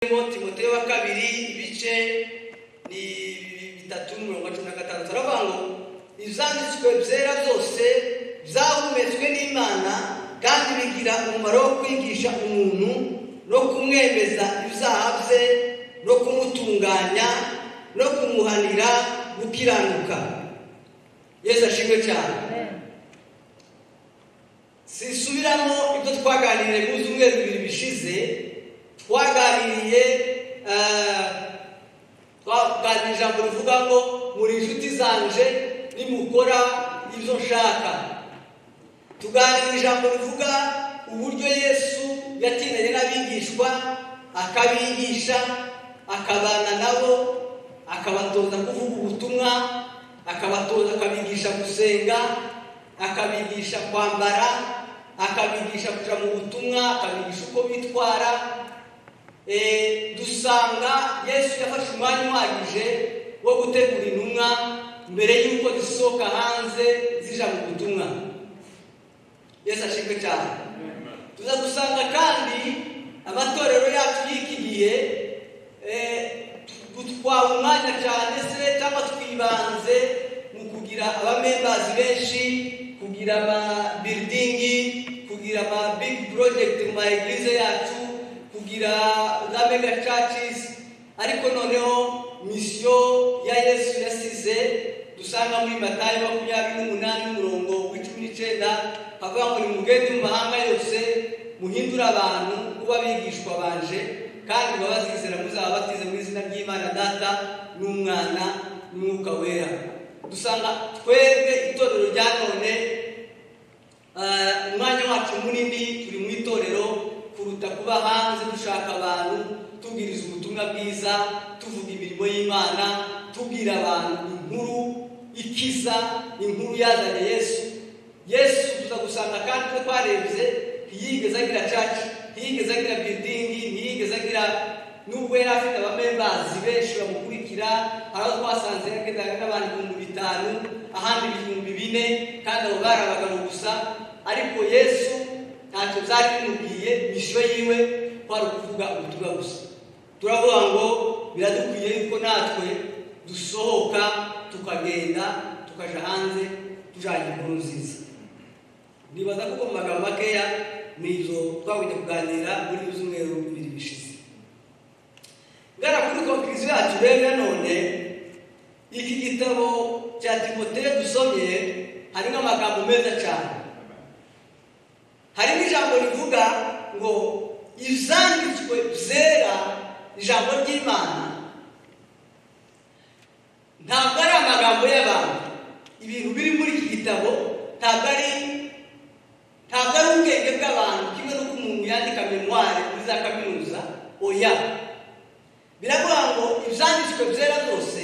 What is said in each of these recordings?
Timoteyo wa kabiri ibice ni 3:15 turavuga ngo ivyanditswe byera byose byahumetswe n'Imana kandi bigira umumaro wo kwigisha umuntu no kumwemeza ibyaha bye no kumutunganya no kumuhanira gukiranuka. Yesu ashimwe cyane. Sisubiramo ibyo twaganiriye mu byumweru bibiri bishize. Twaganiriye ijambo rivuga ngo muri inshuti zanje nimukora ibyo nshaka. Tuganira ijambo rivuga uburyo Yesu yatinanye n'abigishwa akabigisha akabana nabo akabatoza kuvuga ubutumwa akabatoza akabigisha gusenga akabigisha kwambara akabigisha kuja mu butumwa akabigisha uko bitwara. Dusanga Yesu yafashe umwanya uhagije wo gutegura intumwa mbere y'uko zisohoka hanze zija mu butumwa. Yesu ashimwe cyane. Tuza gusanga kandi amatorero yacu y'iki gihe gutwara umwanya cyane se cyangwa twibanze mu kugira abamembazi benshi, kugira ama building, kugira ama big project mu maeglize yacu, kugira za mega churches. Ariko noneho mission ya Yesu yasize dusanga muri Matayo 28:19 havuga ngo nimugende mu mahanga yose muhindura abantu kuba bigishwa banje kandi babazizera muzabatize mu izina ry'Imana Data n'Umwana n'Umwuka Wera. Dusanga twebwe itorero rya none umwanya wacu munini turi mu itorero kuruta kuba hanze dushaka abantu tubwiriza ubutumwa bwiza, tuvuga imirimo y'Imana, tubwira abantu inkuru ikiza, inkuru yazanye Yesu. Yesu tuza gusanga kandi ko twarebye ntiyigeze agira church, ntiyigeze agira building, ntiyigeze agira nubwo yari afite abamembazi benshi bamukurikira. Aho twasanze yagendaga n'abantu 5,000 ahandi 4,000 kandi abo bari abagabo gusa. Ariko Yesu ntacyo byari bimubwiye, mission yiwe kwari kuvuga ubutumwa gusa. Turavuga ngo biradukwiye yuko natwe dusohoka tukagenda tukaja hanze tujanye inkuru nziza. Nibaza ko mu magambo makeya nizo twabonye kuganira muri byumweru bibiri bishize. Ngara kuri conclusion yacu rero none iki gitabo cya Timoteyo dusomye harimo amagambo meza cyane. Harimo ijambo rivuga ngo ivyanditswe byera ijambo ry'Imana ntabwo ari amagambo y'abantu. Ibintu biri muri iki gitabo ntabwo ari ubwenge bw'abantu kimwe n'uko umuntu yandika memoire kuri za kaminuza. Oya, biravuga ngo ivyanditswe byera byose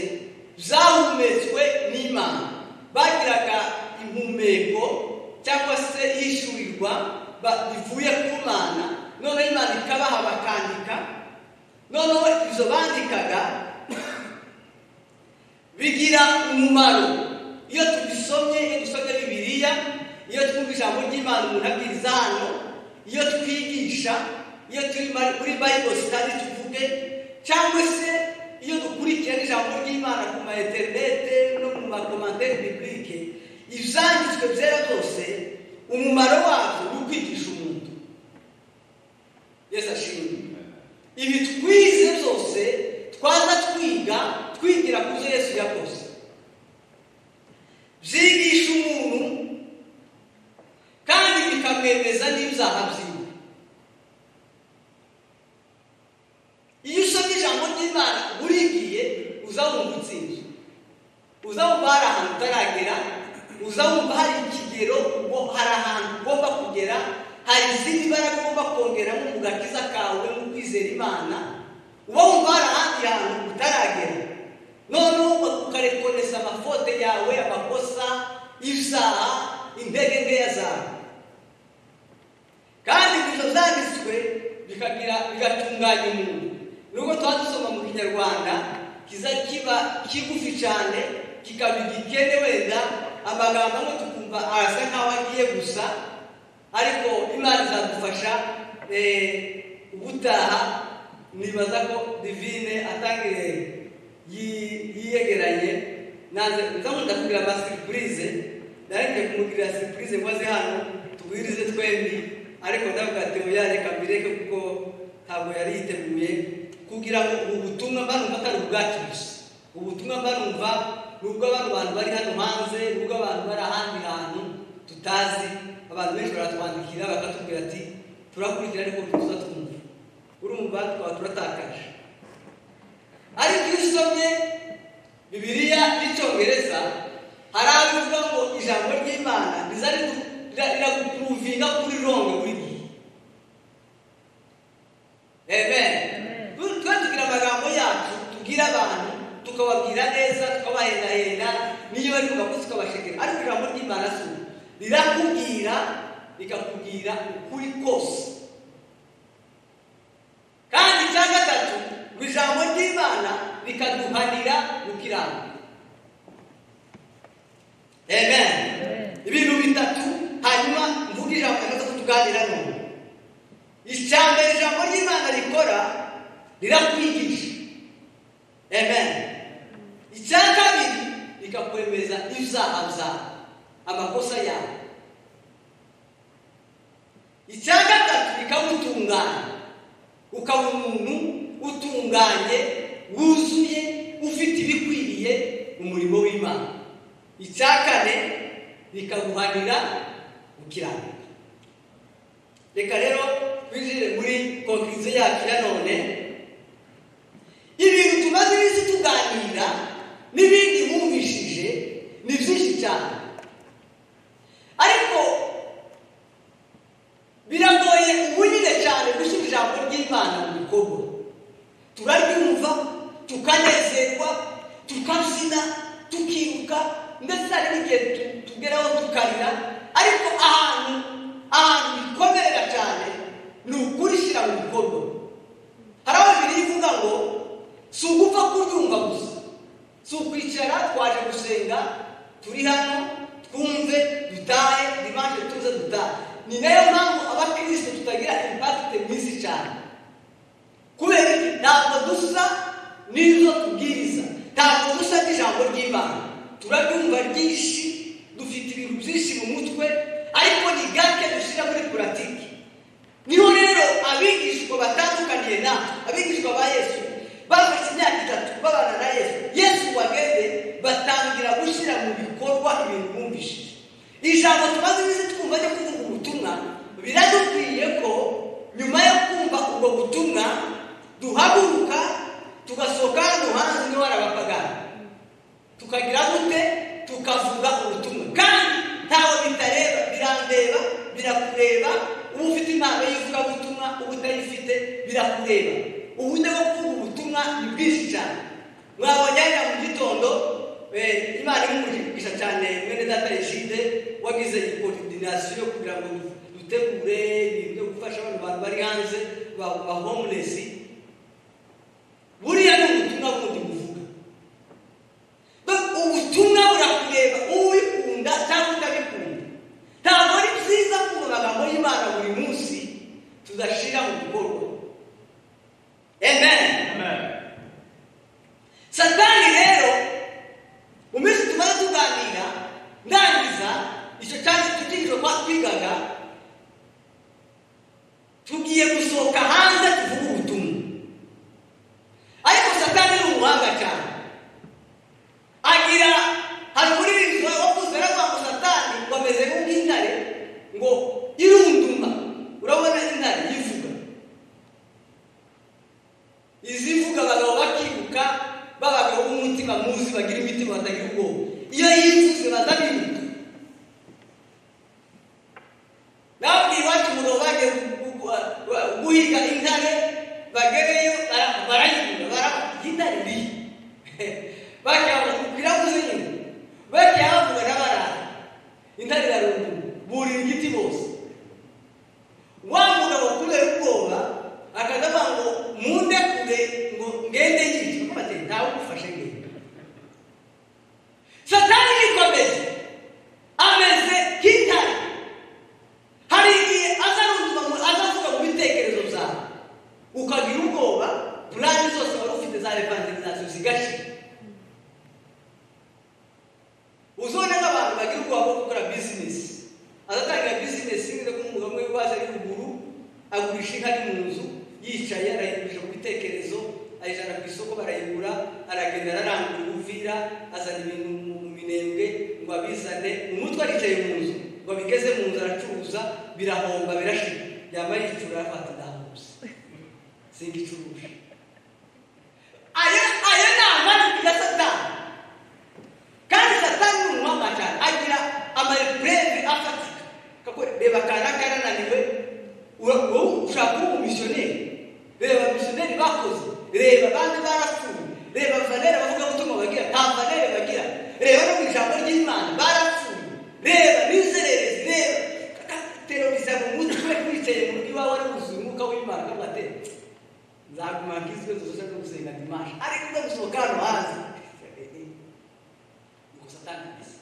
byahumetswe n'Imana. Bagiraga impumeko cyangwa se yishurirwa bivuye ku Mana, none Imana ikabaha bakandika. None izo bandikaga bigira umumaro. Iyo tubisomye Bibiliya, iyo twumva ijambo ry'Imana umuntu abwiriza hano, iyo twigisha, iyo turi muri Bible study tuvuge, cyangwa se iyo dukurikirana ijambo ry'Imana ku ma internet no mu ma commentaire biblique, ivyanditswe byera byose umumaro wabyo ni ukwigisha umuntu. Yesu ashimwe. Ibi twize byose twaza twigira ku byo Yesu yakoze, byigisha umuntu kandi bikamwemeza n'ibyaha byiwe. Iyo usomye ijambo ry'Imana burigiye uzawumva utsinze, uzawumva hari ahantu utaragera, uzawumva hari ikigero ngo hari ahantu ugomba kugera, hari izindi mbaraga ugomba kongeramo mu gakiza kawe mu kwizera Imana. Uba wumva hari ahandi hantu utaragera, none ukarekonesa amafote yawe, amakosa, ibyaha, intege nkeya zawe. Kandi ibyo byanditswe bigatunganya umuntu. Nubwo tuba dusoma mu Kinyarwanda kiza kiba kigufi cyane, kikaba igikene wenda amagambo amwe tukumva arasa nkaho agiye gusa, ariko Imana izadufasha ubutaha nibaza ko divine atangire yiyegeranye nanze nzamunda kugira ama surprise nareke kumugirira surprise ngo aze hano tubwirize twembi ariko ndavuga ati oya reka mbireke kuko ntabwo yari yiteguye kugira ngo ubutumwa barumva atari ubwacu gusa ubutumwa barumva nubwo abantu bari hano hanze nubwo abantu bari ahandi hantu tutazi abantu benshi baratwandikira bakatubwira ati turakurikira ariko tuza twumva urumva twaba turatakaje ariko iyo usomye Bibiliya y'Icyongereza hari abivuga ngo ijambo ry'Imana riragupuruvinga kuri ronge buri gihe. Amen. Twe tugira amagambo yacu tubwira abantu tukababwira neza tukabahendahenda niyo bari kubakozi tukabashekera ariko ijambo ry'Imana si rirakubwira rikakubwira ukuri kose. Kandi icya gatatu ijambo ry'Imana rikaduhanira gukiranuka. Amen. Ibintu bitatu hanyuma mvuga ijambo rikaza kutuganira none. Ijambo ry'Imana rikora rirakwigisha. Amen. Icya kabiri rikakwemeza ibyaha byawe amakosa yawe. Icya gatatu rikagutunganya ukaba umuntu utunganye wuzuye ufite ibikwiriye umurimo w'Imana. Icya kane rikaguhanira gukiranuka. Reka rero twinjire muri konkirizo yacu ya none. Ibintu tumaze iminsi tuganira n'ibindi mwumvishije ni byinshi cyane ariko biragoye ubunyine cyane gushyira ijambo ry'Imana mu bikorwa. Turaryumva tukanezerwa tukabyina tukiruka ndetse hari n'igihe tugeraho tukarira ariko ahantu bikomerera cyane ni ukurishyira mu bikorwa. Hari aho Bibiliya ivuga ngo si ugupfa kuryumva gusa si ukwicara twaje gusenga turi hano twumve dutahe dimanche tuze dutahe. Ni nayo mpamvu abakristo tutagira impact mwisi cyane kubera iki ntabwo dusa n'izo tubwiriza ntabwo dusa n'ijambo ry'Imana. Turabyumva ryinshi dufite ibintu byinshi mu mutwe ariko ni gake dushyira muri puratike. Niho rero abigishwa batandukaniye abigishwa ba Yesu bafite imyaka 3 babana na Yesu wageze batangira gushyira mu bikorwa ibintu bumvishije. Ijambo tumaze iminsi twumva ryo kuvuga ubutumwa biradukwiye ko nyuma yo kumva ubwo butumwa duhaguruka tugasohoka hano hanze niho harabapagana tukagira gute tukavuga ubutumwa kandi ntawe bitareba birandeba birakureba. Uba ufite impano y'ivugabutumwa uba utayifite birakureba. Ubundi bwo kuvuga ubutumwa ni bwinshi cyane. Mwabonye mu gitondo Imana imumugisha cyane mwene data Ejide wagize coordination kugira ngo dutegure ibintu byo gufasha abantu bari hanze ba homeless. Buriya ni ubutumwa bundi buvuga. Ubutumwa burakureba ubikunda cyangwa utabikunda. Ntabwo ari byiza kuvuga amagambo y'Imana buri munsi tudashira mu bikorwa. Amen. Amen. Satani rero umunsi tumaze tuganira ndangiza icyo cyane tutigije kwa twigaga tugiye gusohoka hanze tuvuga ubutumwa ariko Satani ni umuhanga cyane agira hari muri bizo wavuze rero ngo Satani wameze nk'intare ngo irunduma. Urabona intare yivuga izivuga abagabo bakibuka babagabo b'umutima muzi bagira imitima batagira ubwoba. Iyo yivuze bazabibuka. Nabwiye iwacu umugabo bagiye guhiga intare bagereyo barayivuga intare iri biravuze nyine bagiye bavuga n'abarara intare irarunduma burira igiti bose. Wa mugabo kubera ubwoba akavuga ngo munde kure ngo ngende yica bati ntawe ugufashe ngende. Satani nikomeze ameze nk'intare. Hari igihe azavuga mu bitekerezo byawe ukagira ubwoba agurisha inka ari mu nzu yicaye arayigurisha ku bitekerezo, ayijana ku isoko barayigura, aragenda ararangura ubuvira, azana ibintu mu minembwe ngo abizane, mu mutwe aricaye mu nzu, ngo abigeze mu nzu aracuruza, birahomba birashira, yamara yicura afata ndahuse singicuruje. Aya ni amajwi ya Satani, kandi Satani ni umuhanga cyane, agira amarepreve afatika. Reba kanaka yarananiwe, wowe ushaka kuba umumisiyoneri, reba abamisiyoneri bakoze, reba abandi barapfuye, reba abavanere bavuga ubutumwa bagira, nta vanere bagira, reba no mu ijambo ry'Imana barapfuye, reba n'inzererezi, reba teroriza mu mutwe wicaye mu rugo iwawe warabuzuye umwuka w'Imana kamate nzaguma nkizwe zose zo gusenga dimanche, ariko uza gusohoka hano hanze ngo Satani abise.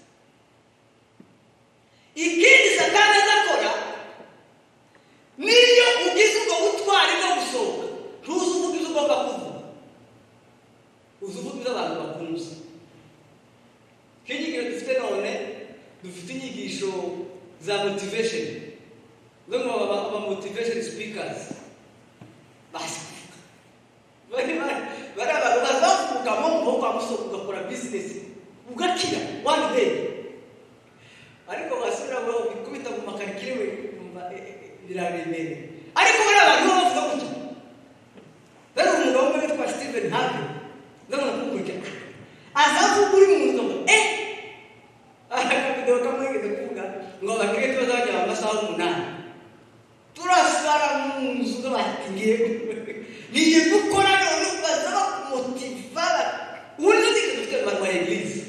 Ikindi Satani azakora niyo ugize ubwo butwari bwo gusohoka, ntuzi uvuga ibyo ugomba kuvuga, uzi uvuga ibyo abantu bakunze. Nk'inyigisho dufite none, dufite inyigisho za motivation, zo mu aba motivation speakers basi bari abantu bazavuga mu mvugo amusohoka ugakora business ugakira one day, ariko wasubira ngo bikubita mu makarikire we biraremere. Ariko bari abantu bavuga gutyo, bari umugabo umwe witwa Stephen Harvey, ndabona kukurya azavuga uri mu mugabo akabido kamwegeze kuvuga ngo abakirete bazajya mu masaha 8 turasara mu nzu z'abatingiye niye gukora none bazaba motiva ubundi dufite abantu ba eglise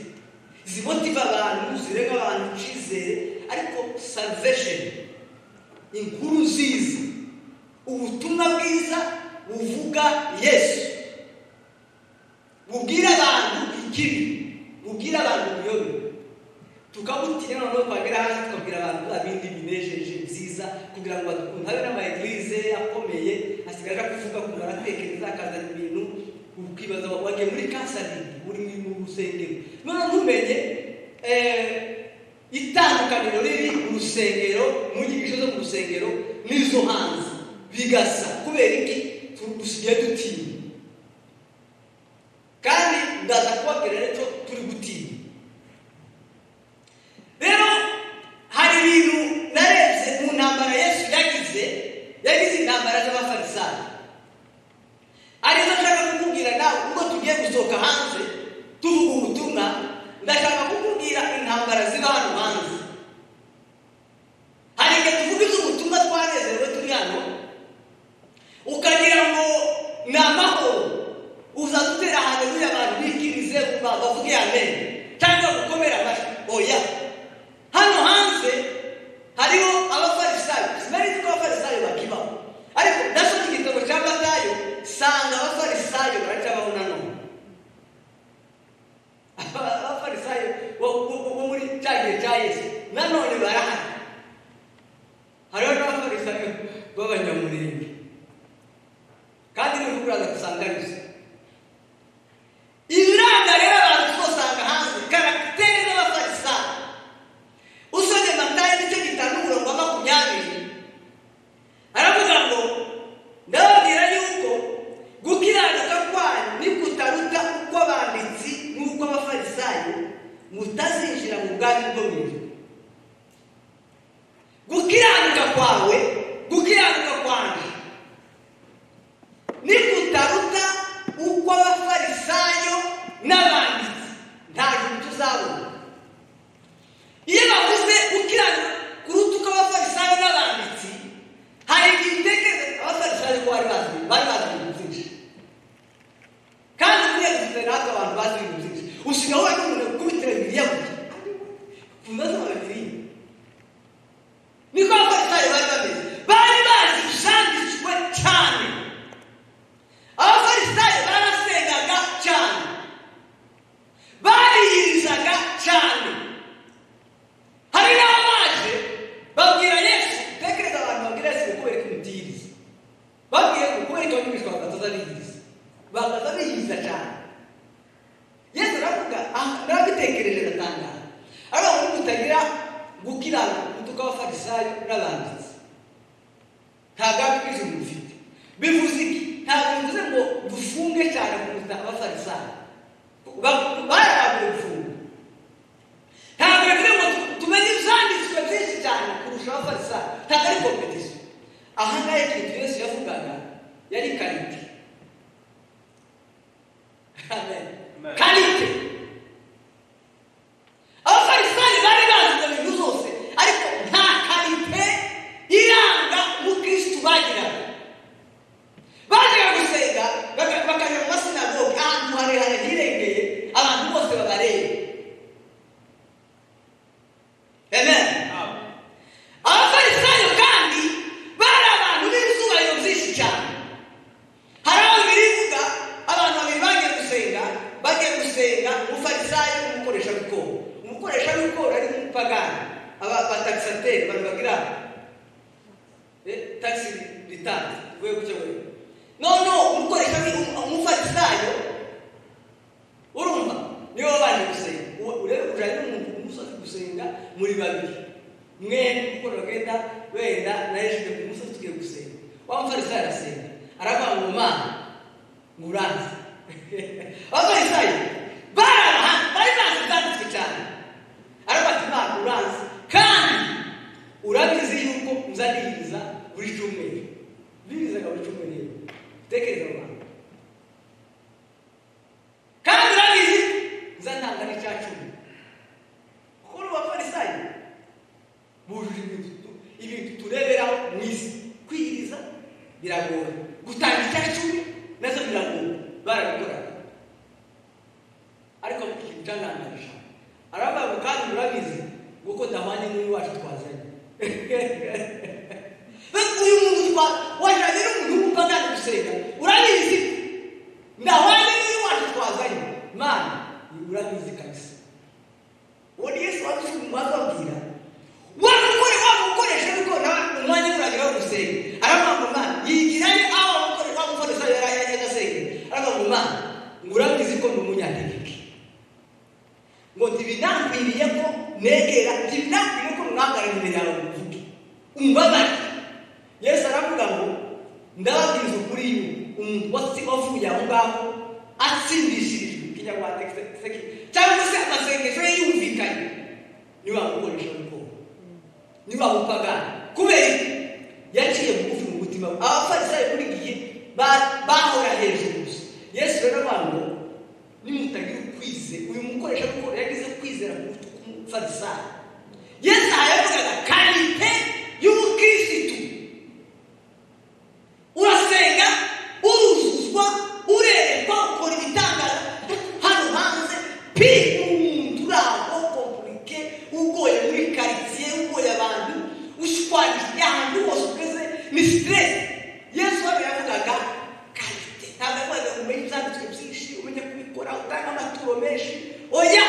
zimotiva abantu zirega abantu cyizere, ariko salvation, inkuru nziza, ubutumwa bwiza buvuga Yesu, bubwira abantu ikibi, bubwira abantu ubuyobe, tukabutinya noneho twagera hasi tukabwira abantu abindi binejeje byiza, kugira ngo habe n'ama-eglise akomeye asigaje kuvuga ku baratekereza akazana ibintu ukibaza wagiye muri counseling, uri mu rusengero none ntumenye itandukaniro riri mu rusengero, mu nyigisho zo mu rusengero n'izo hanze bigasa. Kubera iki? Dusigaye dutinya, kandi ndaza kubabwira rero turi gutinya. Rero hari ibintu narebye mu ntambara Yesu yagize intambara z'abafarisayo, arizo nshaka kukubwira nawe ubwo tugiye gusohoka hanze tuvuga ubutumwa. Ndashaka kukubwira intambara ziba hano hanze. Hari igihe tuvuga iby'ubutumwa twanezerewe turi hano, ukagira ngo ni amahoro, uza dutera haleluya abantu bikirize bavuge amen cyangwa gukomera amashyi. Oya, hano hanze hariho abafarisayo, sinari ko abafarisayo bakibaho, ariko nasomye igitabo cya Matayo sanga abafarisayo baracabaho nanone. Abafarisayo bo muri cyagihe cya Yesu nanone barahari. Hariho n'abafarisayo b'abanyamurenge, kandi ni ukuraza gusanga arizo ibiranga rero abantu twosanga hanze karakteri z'abafarisayo. Usomye Matayo igice 5:20 aravuga ngo ndababwira yuko gukiranuka kwanyu nikutaruta uko abanditsi n'uko abafarisayo mutazinjira mu bwami bwo mu ijuru. Gukiranuka kwawe, gukiranuka kwanje nikutaruta uko abafarisayo n'abanditsi, nta kintu tuzabona. Iyo bavuze gukiranuka kuruta uko abafarisayo n'abanditsi, hari igihe utekereza abafarisayo ko bari bazi ibintu byinshi, kandi kuriya dufite natwe abantu bazi ibintu byinshi. Usigaho wari umuntu ukubitira Bibiliya gusa kunazoma Bibiliya, niko abafarisayo bari bameze, bari bazi ibyanditswe cyane. Abafarisayo barasengaga cyane, bariyirizaga cyane. Hari n'abaje babwira Yesu, tekereza abantu babwira Yesu kubera ko mutiyiriza, babwira ko kubera ko nyumishwa bakazabiyiriza cyane. Yesu aravuga ndabitekereje ndatangara, ariko muri mutagira gukiranuka kuruta uko abafarisayo n'abanditsi, nta bwami bw'ijuru mufite. bakabita abafarisayo barabura gufunga. Ntabwo rero ngo tumenye ibyanditswe byinshi cyane kurusha abafarisayo, ntabwo ari kompetisiyo. Aha ngaha ikintu Yesu yavugaga yari karite. Amen. Karite. Abafarisayo bari bazi ibyo bintu zose, ariko nta karite iranga umukristo bagiraga. Bajyaga gusenga bakajya mu masinagogi ahantu harehare hirengeye abantu bose babareba. Amen. Abafarisayo kandi bari abantu b'ibisubiro byinshi cyane. Hari aho birivuga abantu babiri bagiye gusenga umufarisayo n'umukoresha w'ikoro. Umukoresha w'ikoro ari umupagani, abataxateri bari bagira taxi return uvuye ku cyo wewe. No, umukoresha umufarisayo urumva niyo baje gusenga. Urebe ujanye n'umuntu umusozi gusenga muri babiri, mwene kuko rogenda wenda naje ku musozi tugiye gusenga. Wa mufarisayo arasenga aravuga ngo Mana nguranze. Abafarisayo bari bazi ibyanditswe cyane, aravuga ati Mana nguranze kandi urabizi yuko nzaniriza buri cyumweru. Birizaga buri cyumweru. Tekereza abantu. Kandi urabizi nzatanga n'icyacu. Kuko abafarisayo bujuje ibintu tureberaho mu isi. Kwiriza biragora, gutanga icyacu nazo biragora. Barabikoraga. Ariko ikintu cyanangaje aravuga ngo kandi urabizi kuko ndahwanye n'uyu wacu twazanye. Uyu muntu wajyanye n'umuntu w'umupagani gusenga, urabizi ndahwanye n'uyu wacu twazanye. Mana urabizi kabisa. Uwo ni Yesu wababwira wamukoresha ariko umwanya uragira wo gusenga. Aravuga ngo Mana yigirayo aho wamukoresha yagasenga. Aravuga ngo Mana urabizi ko ndi umunyantegeke, ngo ntibinakwiriye ko negera, ntibinakwiriye ko mwangara imbere yawe muvuge umbabare. Yesu aravuga ngo ndababwiriza ukuri yuko umuntu wavuye aho ngaho atsindishirijwe ikinyarwanda cyangwa se amasengesho ye yumvikanye niba wamukoresha w'ikoro, niba wamupagani. Kubera yaciye bugufi mu mutima we. Abafarisayo buri gihe bahora hejuru gusa. Yesu rero aravuga ngo nimutagira ukwize, uyu mukoresha w'ikoro yagize kwizera kuruta umufarisayo. Yesu yavugaga karite y'ubukirisitu. Urasenga, uruzuzwa, urerekwa, ukora ibitangaza hano hanze. Umuntu uraho komplike, ugoye muri karitsiye, ugoye abantu, ushwanyije ahantu hose ugeze ni stress. Yesu yavugaga karite. Ntabwo yavugaga umenye ibyanditswe byinshi, umenye kubikora, utanga amaturo menshi. Oya!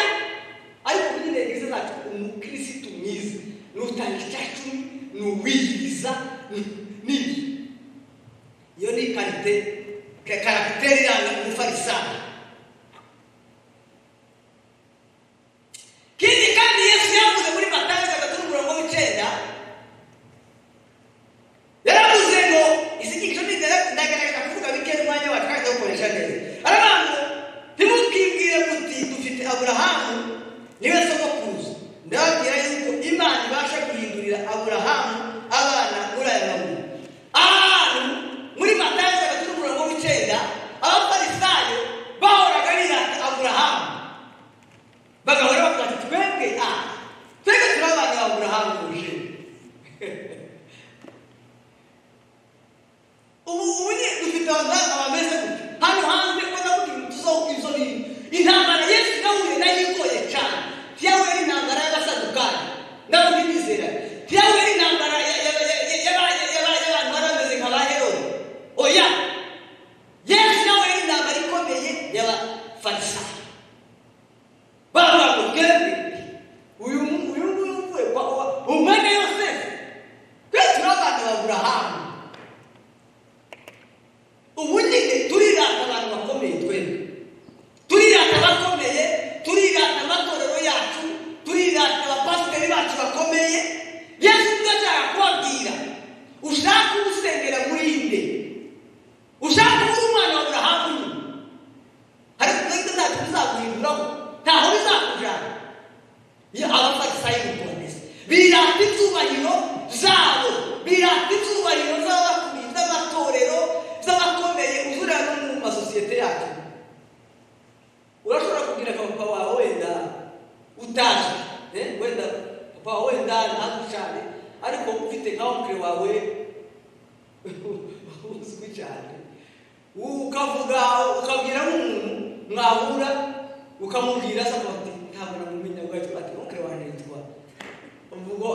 Ariko nyine yagize ati umukirisitu mwiza n'utanga icyacu n'uwiyiriza n'ibi. Iyo ni karite, karagiteri iranga umufarisayo. Kindi kandi Yesu yavuze muri Matayo 3:9, yaravuze ngo izigisho ndagaragaza kuvuga bike umwanya wacu kandi ukoresha neza. Aravuga ngo ntimukibwire muti dufite Aburahamu niwe sogokuruza. Ndababwira yuko Imana ibasha guhindurira Aburahamu abana muri aya maguru. Muri Matayo 3:9 abafarisayo bahoraga birata Aburahamu, bagahora bavuga ati twebwe turi abana ba Aburahamu uje. Ubu dufite abana bameze gutya hano hanze ko ndavuga tuzokuza izo bintu. Intambara Yesu yahuye nayo igoye cyane. Tiyahuye n'intambara y'abasadukayo ndavuga imizera. Tiyahuye n'intambara y'abantu barameze nka ba Herode. Oya, Yesu nawe n'intambara ikomeye y'abafarisayo. Bavuga ngo twebwe uyu uvuye umwanya Yosefu, twe turi abana ba Aburahamu. Ubu nyine turirata abantu bakomeye, twebwe turirata abakomeye, turirata amatorero yacu, turirata abapasiteri bacu bakomeye. Yesu ndashaka kubabwira, ushaka usengera muri inde, ushaka kuba umwana wa Aburahamu, yacu urashobora kugira papa wawe wenda utazi wenda papa wawe wenda ntagushane ariko ufite nka onkle wawe uzwi cyane ukavuga ukabwira nk'umuntu mwahura ukamubwira se ati ntabwo namumenya ugahita ati onkle wanjye yitwa uvugo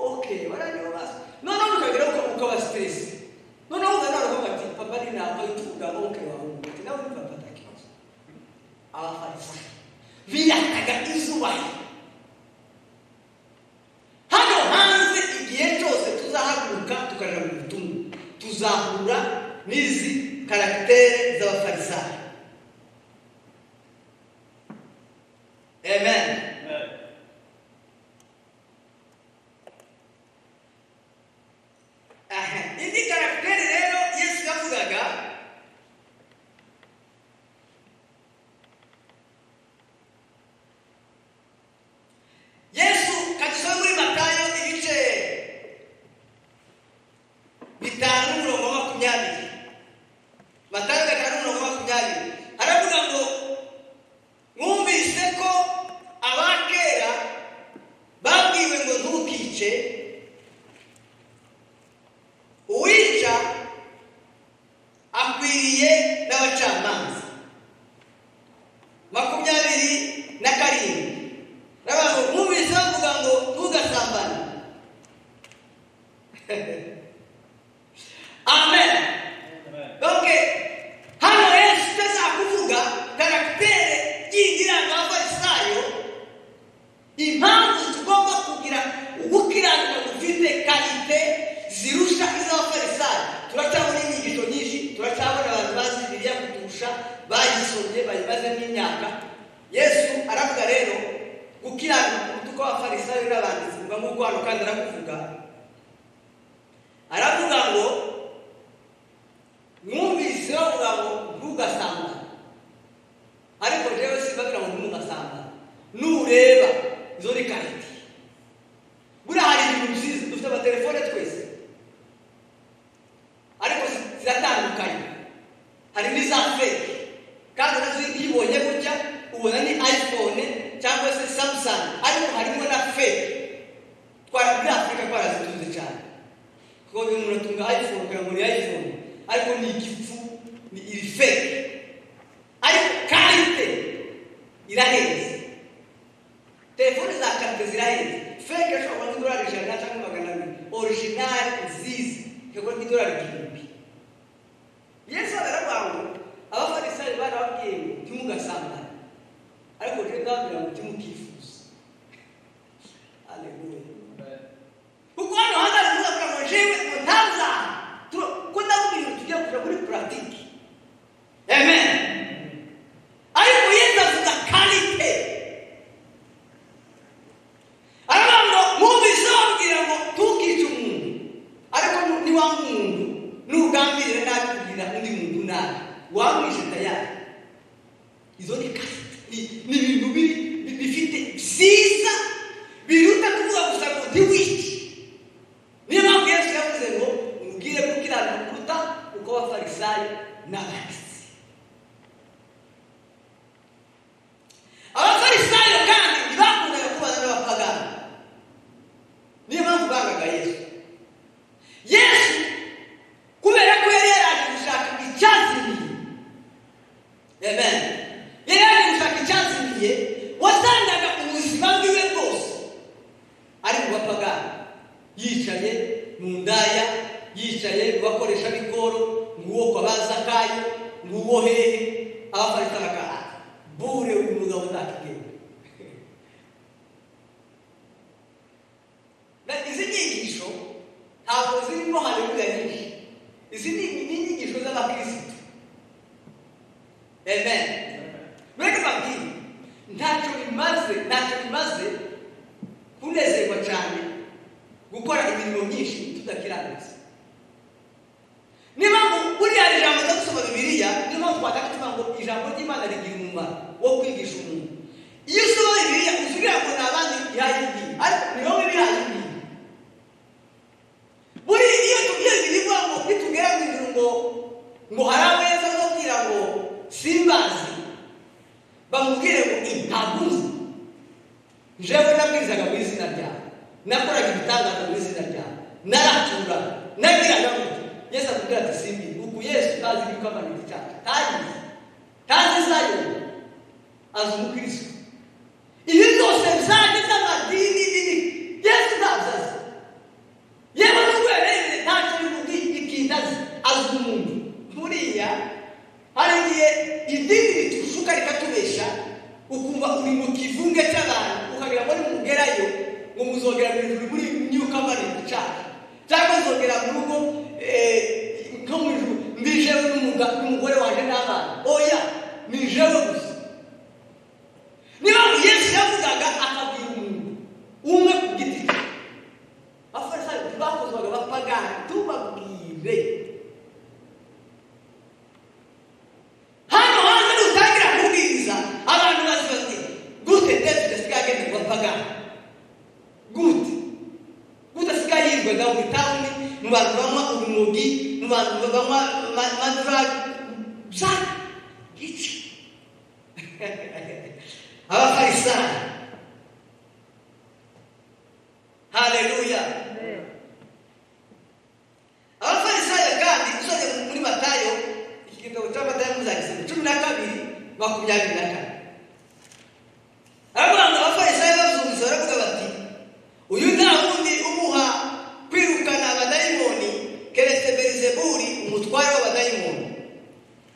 okay baranyura noneho ukagira ukaba stress noneho ugaruka ati papa ni ntabwo yituga onkle wawe ati nawe ni papa takibazo abafarisayo birataga izuba hano hanze igihe cyose tuzahaguruka tukarira mu butumwa tuzahura n'izi karagitere z'abafarisayo. Amen. Indi karagitere rero Yesu yavugaga Yesu kagisoma muri Matayo ibice 5:20 Matayo 5:20 haravuga ngo mwumvise ko abakera babwiwe ngo ntukice uwica akwiriye n'abacamanza 27 n'abantu mwumvise bavuga ngo ntugasambane amen. Okay, hano Yesu teza kuvuga karagitere y'igiranga abafarisayo impamvu tugomba kugira ubukiranuka bufite kalite zirusha iz'abafarisayo. Turacyabona inyigisho nyinshi, turacyabona abantu bazi Bibiliya kuturusha, bayisomye bayimazemo imyaka. Yesu aravuga rero gukiranuka kuko abafarisayo n'abanditsi ngo nk'uko hano kandi arakuvuga aravuga ngo mwumvise bavuga ngo ntugasambane ariko jewe simbabwira ngo ntugasambane nureba izo ni karite buriya hari ibintu byiza dufite amatelefone twese ariko ziratandukanye hari n'iza fake kandi nazo iyo ubonye gutya ubona ni iPhone cyangwa se Samsung ariko harimo na fake twara muri Afurika twarazitunze cyane kuko uyu muntu atunga iPhone kugira ngo ni iPhone ariko ni igifu ni iri fake ariko karite irahenze telefone za karite zirahenze fake ashobora kuba $100 cyangwa $200 original nziza ikagura $1,000 Yesu aravuga ngo abafarisayo barababwiye ngo ntimugasambane ariko rero ndababwira ngo ntimukifuza. Haleluya. Kuko hano hano tuzavuga ngo jewe ntaza ko ndabwira tujya kujya muri pratique. Amen. Ariko Yesu avuga kalite aravuga ngo mubise babwira ngo tukice umuntu ariko ni wa muntu n'ugambirira nabi kugira undi muntu nabi wamwishe tayari. Izo ni kalite ni ibintu bifite byiza biruta kuvuga gusa ngo ntiwice. Niyo mpamvu Yesu yavuze ngo umubwire gukiranuka kuruta uko abafarisayo n'abanditsi. Abafarisayo kandi ntibakundaga kubana n'abapagani. Niyo mpamvu bangaga Yesu. Yesu kubera ko yari yaraje gushaka icyazimiye. Amen. Yari yaje gushaka icyazimiye wasangaga ubuzima bwiwe bwose ari mu bapagani, yicaye mu ndaya, yicaye mu bakoresha bikoro, nguwo kwa bazakayo, nguwo hehe. Abafarisayo bure uyu mugabo ntakigenda. Na izi nyigisho ntabwo zirimo haleluya nyinshi. Izi ni inyigisho z'abakristo. Amen. Mwene babwire ntacyo bimaze kunezerwa cyane gukora imirimo myinshi tudakiranutse. Niba buriya ijambo ryo gusoma Bibiliya niyo mpamvu twataka ngo ijambo ry'Imana rigira umumaro wo kwigisha umuntu. Iyo usoma Bibiliya usugira ngo n'abandi yayindi ariko ni wowe bihayindi. Buri iyo tugiye bivuga ngo nitugera mu ijuru ngo hari abeza zo kugira ngo simbazi bamubwire ngo intaguzi jewe nabwirizaga mu izina ryawe nakoraga ibitangaza mu izina ryawe naratura nagiraga gute Yesu akubwira ati simbi uku Yesu tazi yuko amaniti cyane tazi zayo azi umukristo ibi byose byagize amadini nini Yesu ntazazi yewe n'ubwerere ntacyo bivuga ikindazi azi umuntu buriya hari igihe idini ritushuka rikatubesha ukumva uri mu kivunge cy'abantu ukagira ngo nimugerayo ngo muzogera muri myuka bari gucaka cyangwa muzogera mu rugo nko mu ijuru ndijewe n'umugore waje n'abana oya nijewe gusa niba Yesu yavugaga akabwira umuntu umwe ku giti cye abafarisayo bakozwaga bapagani tubabwire hano hanze nutangira kubwiriza abantu bazi gute ndetse udasigaye bapagani gute asigaye yirwaga buri tawuni mu bantu banywa urumogi mu bantu banywa madragi byari iki abafarisayo haleluya abafarisayo kandi usomye muri Matayo igitabo cya Matayo muzagisoma 12:24 abantu abafarisayo bazumvise baravuga bati uyu nta wundi umuha kwirukana abadayimoni keretse Belizebuli umutware w'abadayimoni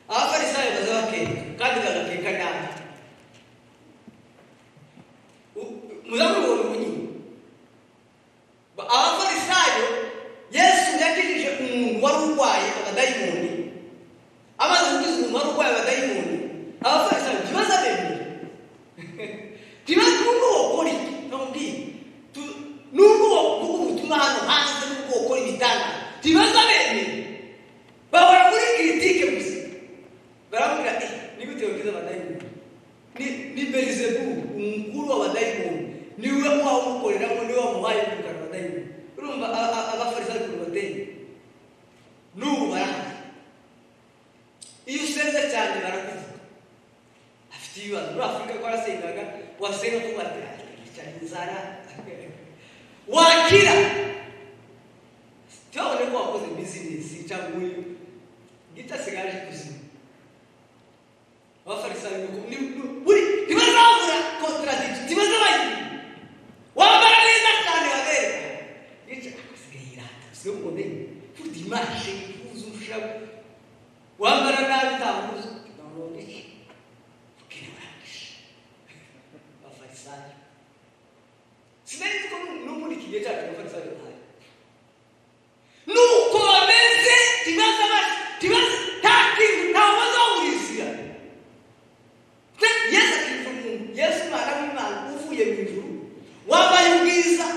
abafarisayo bazabakeka kandi bagakeka nabi muzabona ubunyine abafarisayo Yesu yakijije umuntu wari urwaye abadayimoni amaze gukiza umuntu wari urwaye abadayimoni abafarisayo kibaza bemeye kibaza n'ubwo wokora iki namubwiye n'ubwo kuko ubutumwa hano hanze n'ubwo wokora ibitanga kibaza bemeye bahora muri kiritike gusa baramubwira ni gute wakiza abadayimoni ni Belizebuli umukuru w'abadayimoni niwe wamukoreramo niwe wamuhaye kwirukana abadayimoni urumva abafarisayo ukuntu bateye n'ubu barahazi iyo usenze cyane barakuvuga afite ibibazo muri Afurika ko arasengaga wasenga ko batera inzara wakira cyabone ko wakoze bizinesi cyangwa uyu gitasigaje kuzima abafarisayo buri ntibazabura contradiction ntibazabanye wambara neza cyane wabereka yica akasigaye irata siyo mubonye ufite imaje uzi ushaka wambara nabi utamuzi none iki ukirangije abafarisayo sinari ko no muri iki gihe cyacu abafarisayo bahari nuko bameze tibaza takintu ntabaza urizira Yesu akije umuntu Yesu mwana w'Imana uvuye mu ijuru wambaye ubwiza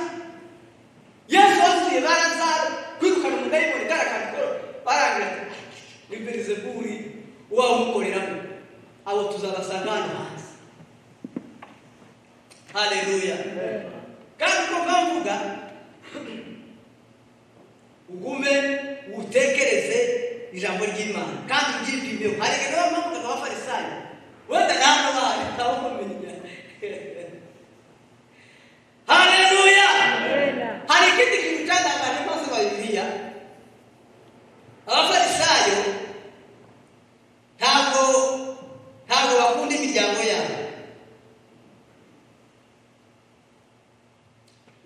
Yesu wazuye Lazaro kwirukana umudayimoni karakakora barangira ni Belizebuli wamukoreramo abo tuzabasanga hano hanze haleluya kandi ko bavuga ugume utekereze ijambo ry'Imana kandi ugipimye hari igihe bavuga abafarisayo wenda ntabwo bahari ntabwo kumenya haleluya hari ikindi kintu cyadanganye maze Bibiliya abafarisayo ntabwo bakunda imiryango yabo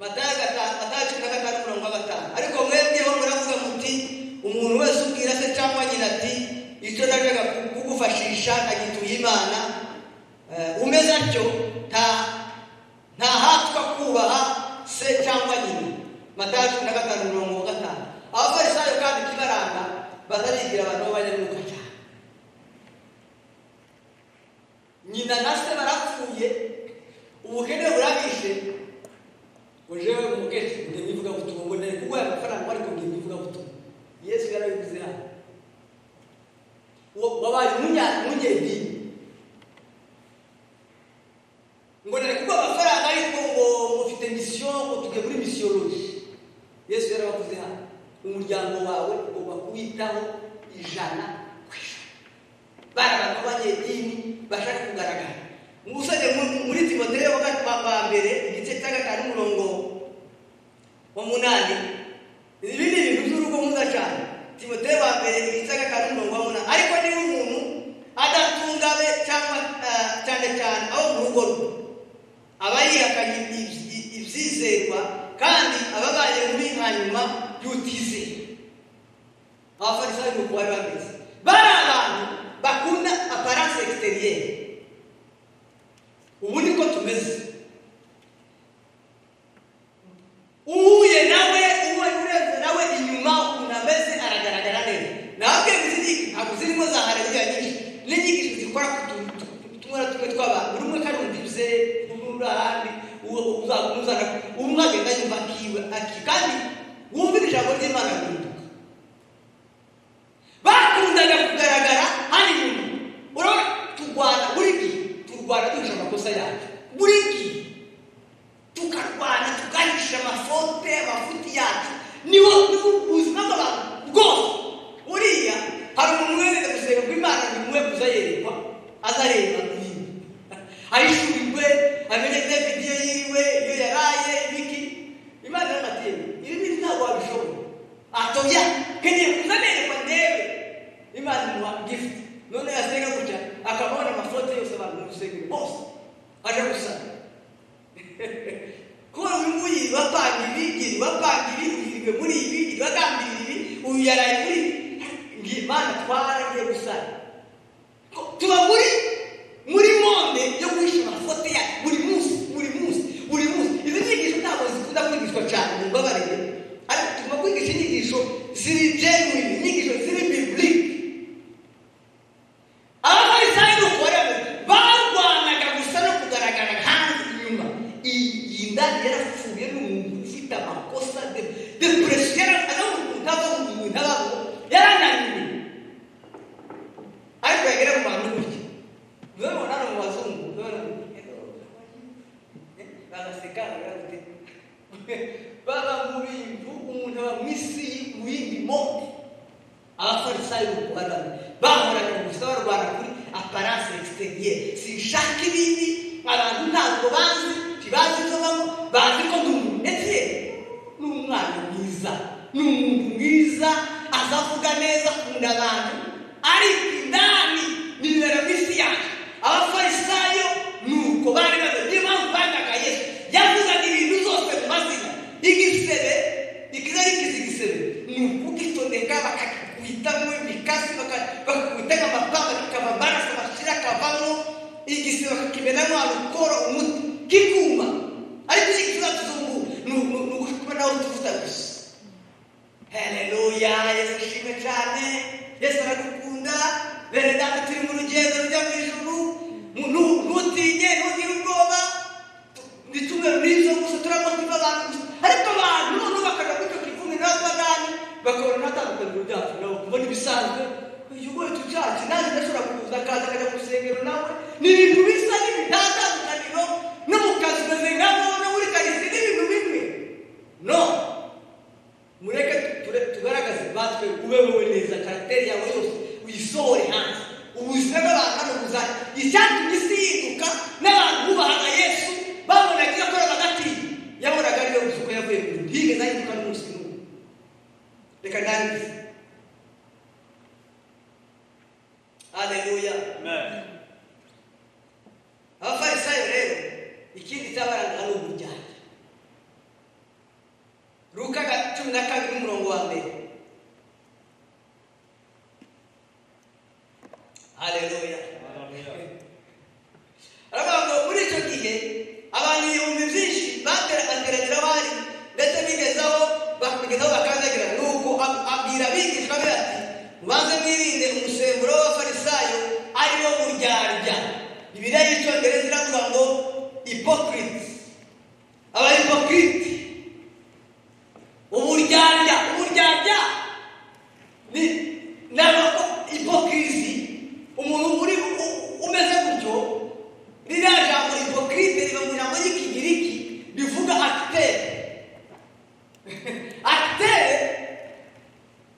Matayo 15:5 ariko mwebweho muravuga muti umuntu wese ubwira se cyangwa nyina ati icyo najyaga kugufashisha nagituye Imana umeze atyo nta hatwa kubaha se cyangwa nyina Matayo 15:5 abafarisayo kandi kibaranga bazarigira abantu b'abanyamwuka cyane nyina na se barapfuye ubukene burabishe ujewe umugezi ndivuga butumwa ngo ndari kugwa amafaranga ariko ndivuga butumwa Yesu yarabivuze hano wabaye munyedi ngo ndari kugwa amafaranga ariko ngo mufite mission ngo tujye muri missiology Yesu yarabivuze hano umuryango wawe ugomba kuwitaho 100%. Bara abanyedini bashaka kugaragara. Musajya muri Timoteyo wa mbere igice cya 5 umurongo wa 8. Ibi ni ibintu by'urugo muza cyane. Timoteyo wa mbere igice cya 5 umurongo wa 8. Ariko niba umuntu adatungabe cyangwa cyane cyane aho mu rugo rwe aba yihakanye ibyizerwa kandi ababaye muri hanyuma y'utizeye. Abafarisayo nuko bari bameze. Bari abantu bakunda apparence extérieure. Ubu niko tumeze. Uhuye nawe urenze nawe inyuma unameze aragaragara neza. Nabwe biziki ntabwo zirimo za haleluya nyinshi. N'inyigisho zikora tumura tw'abantu. Buri umwe karumvise urahandi uzagumuzana umwe agenda yumva kandi wumvira ijambo ry'Imana guhinduka. Bakundaga kugaragara hari inyuma. Urabona turwana buri gihe turwana duhisha amakosa yacu. Buri gihe tukarwana tuganisha amafuti yacu. Niwo ubuzima bw'abantu bwose. Uriya hari umuntu wese gusenga ko Imana nimwe kuzayerekwa azareba ibintu. Ayishurirwe amenye David yiriwe iyo yaraye biki Imana y'amateka. Ibi bintu ntabwo wabishobora. Atoya keneye kuzanerekwa ndebe Imana mu gift. None yasenga gutya akabona amafoto yose abantu gusenga bose aje gusana. Ko uyu bapangiri uriwe muri ibi bagambira ibi uyu yaraye muri Imana twaragiye gusana. Tuba muri monde yo guhisha amafoto ya buri munsi. Izi nyigisho ntabwo zikunda kwigishwa cyane mu mbabarire. Ariko tugomba kwigisha inyigisho ziri genuine, inyigisho ziri biblique. Abafarisayo nuko barwanaga gusa no kugaragara hanze inyuma. Iyi ndani yarapfuye n'umuntu ufite amakosa depression yarananiwe. Ariko yagera mu bantu gutya. Nubona no mu bazungu bagaseka baba mu bintu umuntu aba mu isi mu yindi monde. Abafarisayo bahoraga gusa barwana kuri apparence extérieure. Sinshaka ibindi abantu ntabwo bazi ko bazi ko ndetse n'umwana mwiza n'umuntu mwiza azavuga neza akunda abantu ariko indani nibera misi yacu. Abafarisayo nuko bari niyo bangaga Yesu yavuzaga ibintu zose mu mazina. Igisebe nukugitondeka bakakwitamo imikasi bakakwitega amapanga kikaba amaraso bashyira akavamo. Igisebe bakakimenamo alukoro umuti kikuma. Ariko iki kizatuzungu nugushikuba nawe tuvuta gusa. Haleluya, Yesu ashimwe cyane. Yesu aragukunda. Bene data turi mu rugendo rujya mu ijuru. Ntutinye ntugire ubwoba. Nditumwe rurizo gusa turamotiva abantu gusa. Ariko abantu none bakaja kwito kivumi n'abagani bakabona natandukanye byacu nabo kubona ibisanzwe. Yugo tujaje nanjye ndashobora kuza kaza kajya gusengero nawe. Ni ibintu bisa n'ibitandukaniro no mu kazi meze ngabo no muri kahise n'ibintu bimwe. No. Mureke tugaragaze batwe ubewe neza karakteri yawe yose uyisore hanze. Ubuzima bw'abantu buzana icyatumye isi yiduka n'abantu bubahaga Yesu babonaga ko bagati yabonaga ariyo uko yavuye mu ntige zayiduka n'umunsi n'umwe. Reka ndangize. Haleluya. Amen. Abafarisayo rero ikindi cyabaranga ari ubujyanye. Luka 12 umurongo wa 1. Haleluya. Aravuga muri icyo gihe abantu ibihumbi byinshi bateraniye bari ndetse bigezaho bakandagira. Nuko abwira abigishwa be ati mubanze mwirinde umusemburo w'abafarisayo ariwo buryarya. Bibiliya y'Icyongereza iravuga ngo hypocrite. Abahypocrite. Uburyarya ni nabwo hypocrisy. Umuntu umeze gutyo ririya jambo hypocrite riba mu jambo y'Ikigiriki bivuga acteur.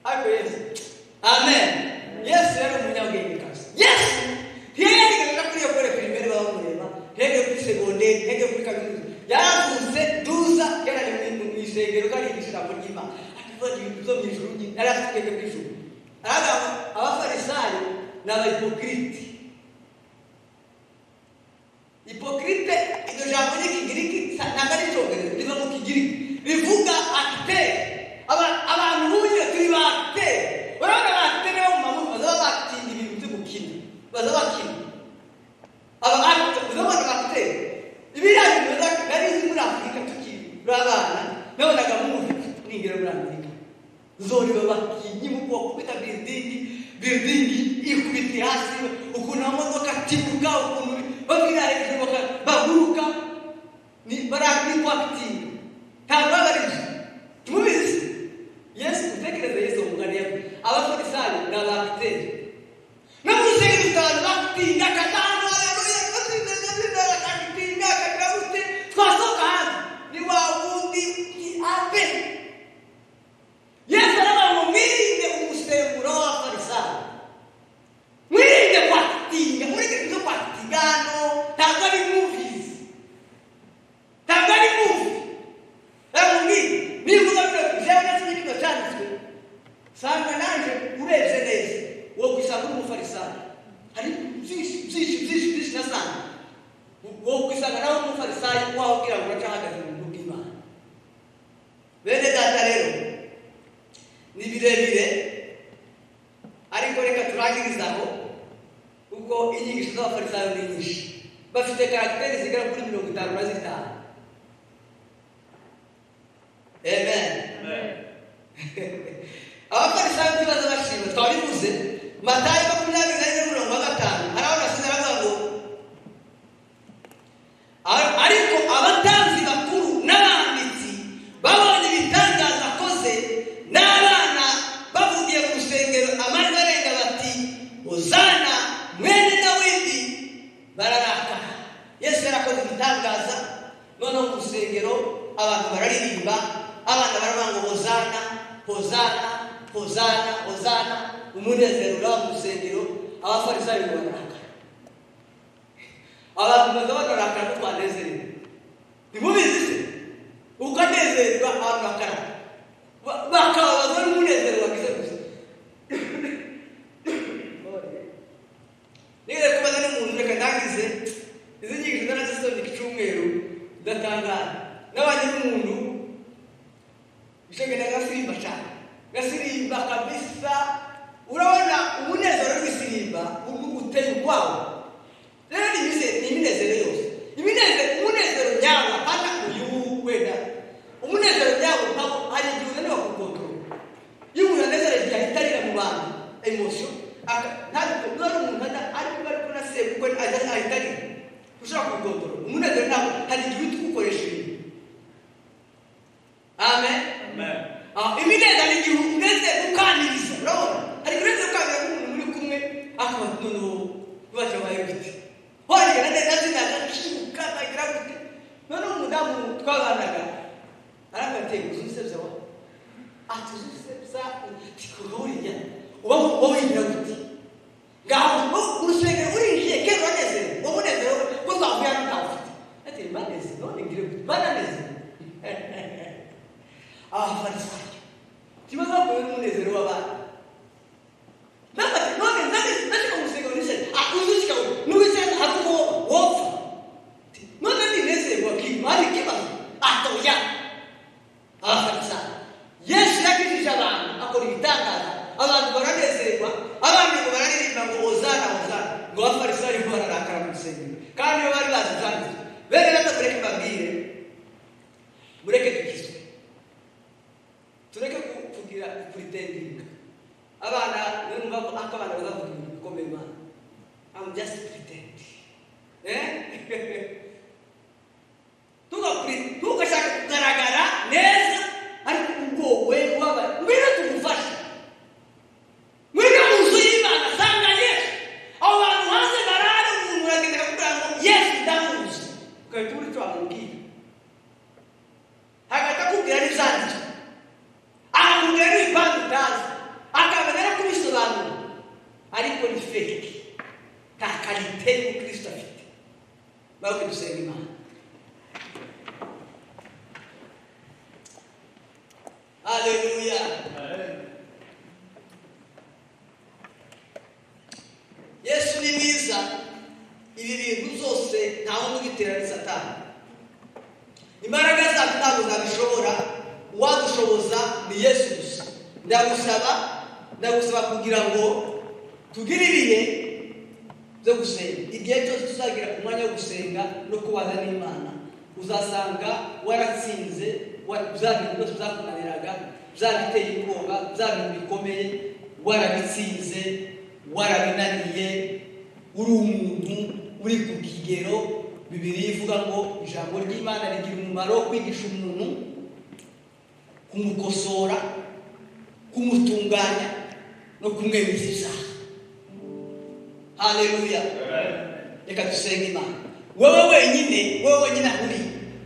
Ariko Yesu. Amen. Yesu yari umunyabwenge kabisa. Yesu tubagira ibintu byo mu ijuru nyine yari afite ubwenge bw'ijuru. Aravuga abafarisayo ni abahipokrite. Hipokrite iryo jambo ry'ikigiriki ntabwo ari icyongereza, riva mu kigiriki rivuga acteur. Abantu b'uburyo turi ba acteur. Urabona ba acteur bo mu mabuga bazaba batinda ibintu byo gukina, bazaba bakina aba acteur, uzabona ba acteur ibiriya bintu nari nzi muri Afurika tukiri abana, nabonaga muvi ningera muri Amerika zori babakinyi mu bwoko bita building ikubiti hasi, ukuntu amamodoka atibuka, ukuntu babira hejuru baguruka, ni baraki kwakitinga ntabwo babarije tumubizi. Yesu utekereza Yesu umugani yawe abafarisayo ni abacteur. No musenge bitanu bakitinga katano haleluya katinga kakabute twasoka hano ni wa wundi abe. Yesu aravuga mwirinde umusemburo w'abafarisayo, mwirinde kwakitinga, mwirinde ibyo kwakitingano, ntabwo ari movies, ntabwo ari movie. Niba jewe nasi nibyo cyanditswe sanga nanje urebye neza wo kwisanga umufarisayo, hari byinshi nasanga wo kwisanga nawe umufarisayo waho kugira ngo uracahagaze mu buntu bw'Imana. Bene data rero ni birebire, ariko reka turangirizaho kuko inyigisho z'abafarisayo ni nyinshi, bafite karagiteri zigera kuri 55. Amen. Abafarisayo tubaza bashima twabivuze Matayo 24:5 haraho nasize aravuga ngo ariko abatanzi bakuru n'abanditsi babonye ibitangaza akoze n'abana bavugiye mu rusengero amajwi arenga bati Hozana mwene Dawidi, bararakara. Yesu yarakoze ibitangaza, noneho mu rusengero abantu bararirimba, abana baravuga ngo Hozana Hozana Hozana Hozana, umunezero uri mu rusengero. Abafarisayo bararakara, abantu bazabarakara ko twanezerewe. Ntimubizi se ukanezerwa abantu bakara bakabaza n'umunezero wagize gusa. Niba kubaza n'umuntu reka ndangize izi nyigisho narazisomye icyumweru ndatangara n'abandi n'umuntu bishogenda gasirimba cyane, gasirimba kabisa. Urabona umunezero w'isirimba uteye ukwawo. Rero ni iminezero yose, umunezero nyawo hata uyu wenda umunezero nyawo ntabwo hari igihe unaniwe kukontorora. Iyo umuntu anezerewe igihe ahita arira mu bantu emotion ntabwo ari umuntu ariko bari kunaseba kuko ahita arira, ushobora kukontorora umunezero. Ntabwo hari igihe uhita ugukoresha ibintu. Amen. Iminezero ni igihe unezero ukaniriza. Urabona hari kunezero ukaniriza nk'umuntu muri kumwe akaba noneho bibaje abaye gute horiye nazinaga kishuka kagira gute. Noneho umudamu twabanaga aragateye uzusebya wa atuzusebya tikuriya uba wigira gute ngaho urusengero urinjiye kero nezero umunezero ko twavuye hano ntafite ati baneze none ngire gute baneze. Abafarisayo kibazo ko umunezero w'abana none ndashaka umusengero nise akuzusika n'ubise hakuko wopfa none ninezerwa kimari kibazo atoya. Abafarisayo Yesu yakijije abantu akora ibitangaza, abantu baranezerwa, abandi ngo bararirimba ngo Hozana Hozana, ngo abafarisayo bararakara mu rusengero kandi iyo bari bazi cyanditswe. Bene rero tureke mbabwire, mureke dukizwe, tureke kugira pretending. Abana numva ko akabana bazavuga ibintu bikomeye Imana. I'm just pretend. Tugashaka kugaragara neza ariko ubwo we waba mbere tugufasha mwene muzu y'Imana sanga Yesu abo bantu hanze barara umuntu uragenda kugira ngo Yesu ndamuzi ukahita uri twamubwira hagati akubwira n'ibyanditswe akakubwira n'ibipande utazi akamenera kubisobanura ariko ni fake, nta kalite y'Umukristo afite. Bavuga dusenga Imana. Hallelujah. ibi bintu zose nta wundi ubitera ni Satani. Imbaraga zacu ntabwo zabishobora, uwadushoboza ni Yesu gusa. Ndagusaba kugira ngo tugire ibihe byo gusenga. Igihe cyose tuzagira umwanya wo gusenga no kubana n'Imana, uzasanga waratsinze bya bintu byakunaniraga, byabiteye ubwoba, bya bintu bikomeye, warabitsinze, warabinaniye, uri umuntu uri ku kigero. Bibiliya ivuga ngo ijambo ry'Imana rigira umumaro wo kwigisha umuntu, kumukosora, kumutunganya no kumwemeza ibyaha. Haleluya. Reka dusenge Imana. Wowe wenyine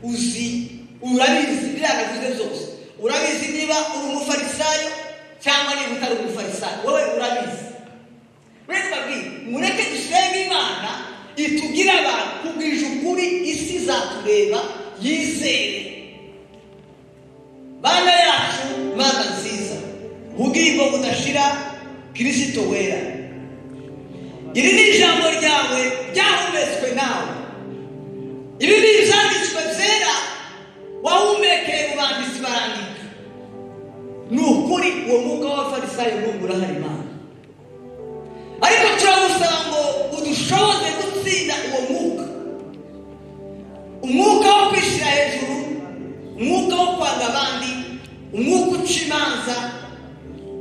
uri urabizi biravuze byose. Urabizi niba uri umufarisayo cyangwa niba utari umufarisayo. Wowe urabizi. Mureke dusenge Imana itugira abantu kubwije ukuri, isi zatureba yizere. Bana yacu, Mana nziza, ubugingo budashira, Kristo wera. Iri ni ijambo ryawe ryahumetswe nawe. Ibi ni ibyanditswe byera wahumekeye mu banditsi barandika. Ni ukuri uwo mwuka w'abafarisayo n'ubwo urahari Imana. Ariko turagusaba ngo udushoboze gutsinda uwo mwuka. Umwuka wo kwishyira hejuru, umwuka wo kwanga abandi, umwuka uca imanza,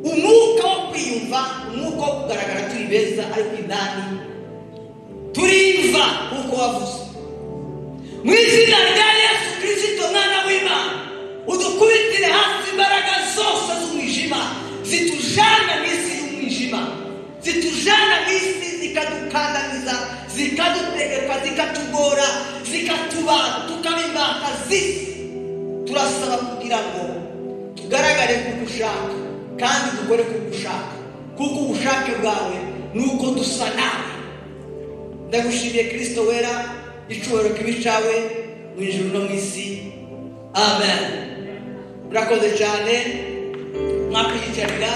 umwuka wo kwiyumva, umwuka wo kugaragara turi beza ariko indani turimva nk'uko wavuze. Mu izina rya Yesu Kristo Mwana w'Imana, udukubitire hasi imbaraga zose z'umwijima zitujana mu isi y'umwijima, zitujana mu isi zikadukandamiza, zikadutegeka, zikatugora, zikatubana, tukaba imbata z'isi. Turasaba kugira ngo tugaragare kuko ushaka kandi dukore kuko ushaka, kuko ubushake bwawe nuko dusa nawe. Ndagushimiye Kristo wera, icyubahiro kibi cyawe mu ijuru no mu isi. Amen. Murakoze cyane, mwakwiyicarira.